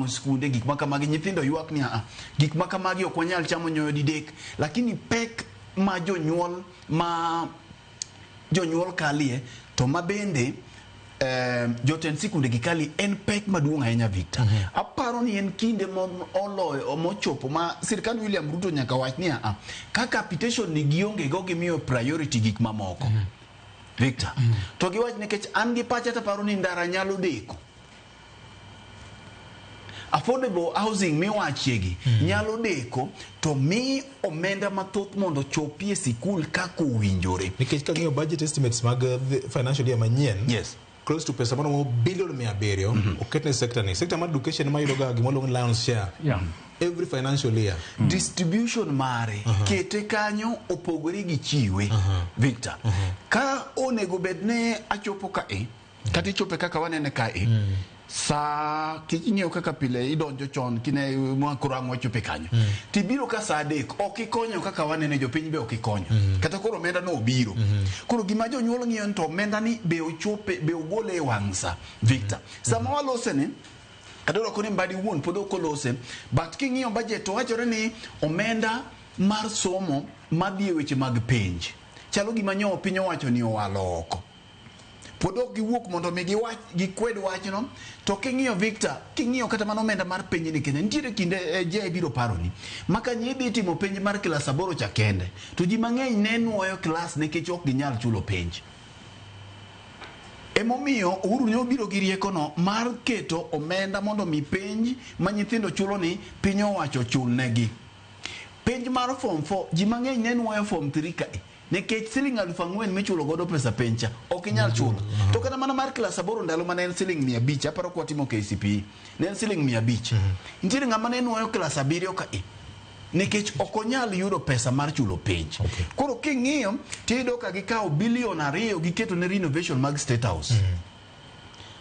skunde gik makamagi nyithindo ywak ni gik makamagi ok wanyal chamo nyoyo didek, lakini pek ma jonyuol kalie to mabende jotend sikunde gikali en pek maduong' ahinya Victor. Aparo ni en kinde mochopo ma sirkand William Ruto nyaka wach ni ka capitation ni gionge go gimiyo priority gik mamoko Victor. To giwach nikech an gi pacha taparo ni ndara nyalo deko, affordable housing miwachiegi nyalo deko, to mi omenda mathoth mondo chopie sikul kako winjore. Nikech ka ng'iyo budget estimates mag financial year manyien, yes, close to pesa mono billion 700 oketne sector ni. Sector mar education ma yudoga gimolo lion's share every financial year. Distribution mare kete kanyo opogore gi chiwe Victor. Ka onego bedne achopo ka kati chope kaka wanene ka sa kinyeo kaka pile idonjo chon kine mwa kurango chope kanyo tibiro ka sa adek okikonyo kaka wanene jopiny be okikonyo kata koro omenda no obiro koro gima jonyuol ng'iyo to omenda ni be ochope be ogole e wang'sa Victor. Sama walose ne kadoro koni mbadi wuon podo kolose, but king'iyo budget to wachore ni omenda mar somo madhi e weche mag penj chalo gima nyo piny owacho ni owalo oko, podo giwuok mondo mi gikwed wachno. To king'iyo Victor, king'iyo kata mano omenda mar penj ni Kenya nitiere kinde je biro paroni maka nyidhi timo penj mar klas 8 cha kende to ji mang'eny ne nuoyo klas nikech ok ginyal chulo penj. Emomiyo Uhuru ne obiro gi riekono mar keto omenda mondo mi penj ma nyithindo chulo ni piny owacho chulnegi. Penj mar form 4 ji mang'eny ne nuoyo form 3 ka nekech siling 4,000 michulo godo pesa pencha ok inyal chulo. To kata mana mar klas 8 ndalo mane en siling 500, aparo kwa timo KCPE ne en siling 500. Nitiere ng'ama ne nuoyo klas 7 ka nekech ok onyal yudo pesa mar chulo penj. Koro king'iyo tido ka gikawo bilion 2 giketo ne renovation mag State House.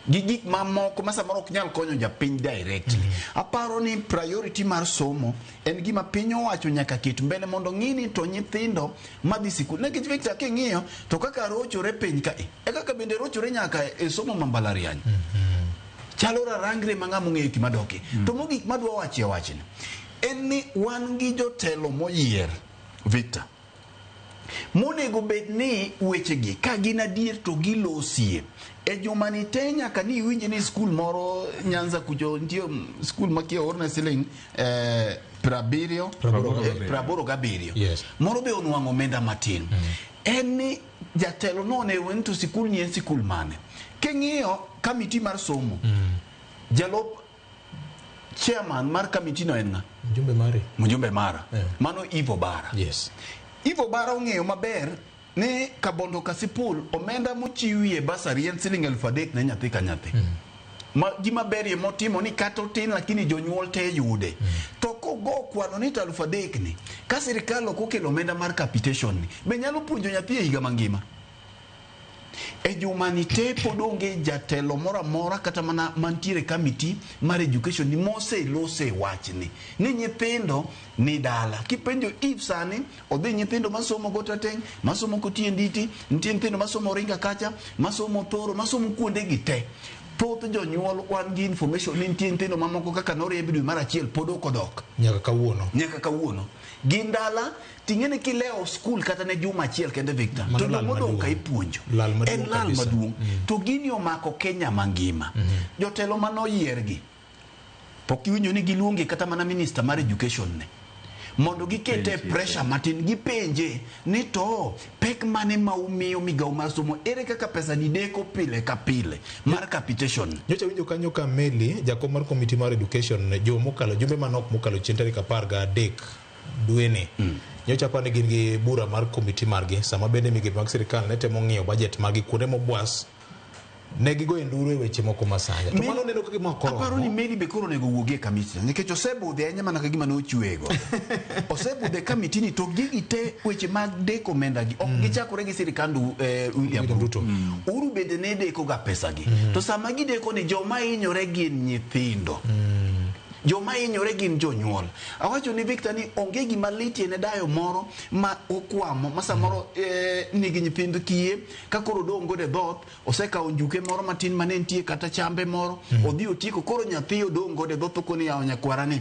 Gigik mamoko ma samoro ok nyal konyo japiny directly. Aparo ni priority mar somo en gima piny owacho nyaka ket mbele mondo ng'ini to nyithindo madhi sikul. Nekech Victor king'iyo to kaka rochore piny ka kaka bende rochore nyaka e somo mambalariany. Chalo rarangre mang'amo ng'eyo kimadoki. To mogik madwa wachni en ni wan gi jotelo moyier Victor monego bed ni wechegi ka gin adier to gilosie e jumani te nyaka ni winji ni skul moro Nyanza kujo ntie skul makia orna siling 70 yes. Moro be onwang'o omenda matin en ni jatelo no ne wen to sikul ni en sikul mane king'iyo kamiti mar somo jalop chairman mar kamiti no en Mjumbe Mara mano Ivo Bara. Yes. Ivo Bara ong'eyo maber ni Kabondo Kasipul omenda mochiwie basari en siling 3,000 ne nyathi ka nyathi. Gima berie motimo ni kato tin lakini jonyuol te yude. To kogo kwano ni 3,000 ni ka sirikal ok okelo omenda mar capitation ni be nyalo puonjo nyathi e higa mangima. E jumanite podonge jatelo mora kata mana mantiere kamiti mar education ni mose lose wachni ni nyithindo ni dala. Kipenjo if sani odhi nyithindo masomo Gotateng, masomo Kotienditi, nitie nyithindo masomo Ringa kacha, masomo Thoro, masomo kuonde gite. Thoth jonyuol wan gi information ni nitie nyithindo mamoko kaka noriemb dwe mar achiel pod ok odok nyaka kawuono gindala ting'ene kileo skul kata ne juma achiel kende Victor to modong ka ipuonjo en lal maduong'. To gini omako Kenya mangima. Jotelo manoyiergi pok iwinjo ni giluonge kata mana minister mar education ne mondo gikete pressure matin gipenje ni to pek mane ma umiyo migawo mar somo ere kaka pesa ni deko pile ka pile mar capitation. Nyocha winjo kanyo ka Meli jakom mar committee mar education jo mokalo jumbe manok mokalo chieng' 13 dweni nyocha pane gin gi bura mar committee margi sama bende migepe mag sirikal ne temo ng'iyo budget magi kuonde mobwas ne gigo enduro e weche moko masanya to mano neno kaka makoro aparo ni Meli be koro nego wuogie kamiti nikech osebudhe anya mana kagima no chwego osebudhe kamiti ni to gigi te weche mag deko omenda gi ok gichakore gi sirikandu William Ruto. Uru bende ne deko ga pesa gi to sama gideko ni joma hinyore gin nyithindo joma hinyore gin jonyuol. Awacho ni Victor ni onge gima litie ne dayo moro ma okwamo ma samoro nigi nyithind kiye ka koro dong gode dhoth osekawo njuke moro matin mane nitie kata chambe moro odhi otieko koro nyathi odong gode dhoth okoni yawo nyakwara ni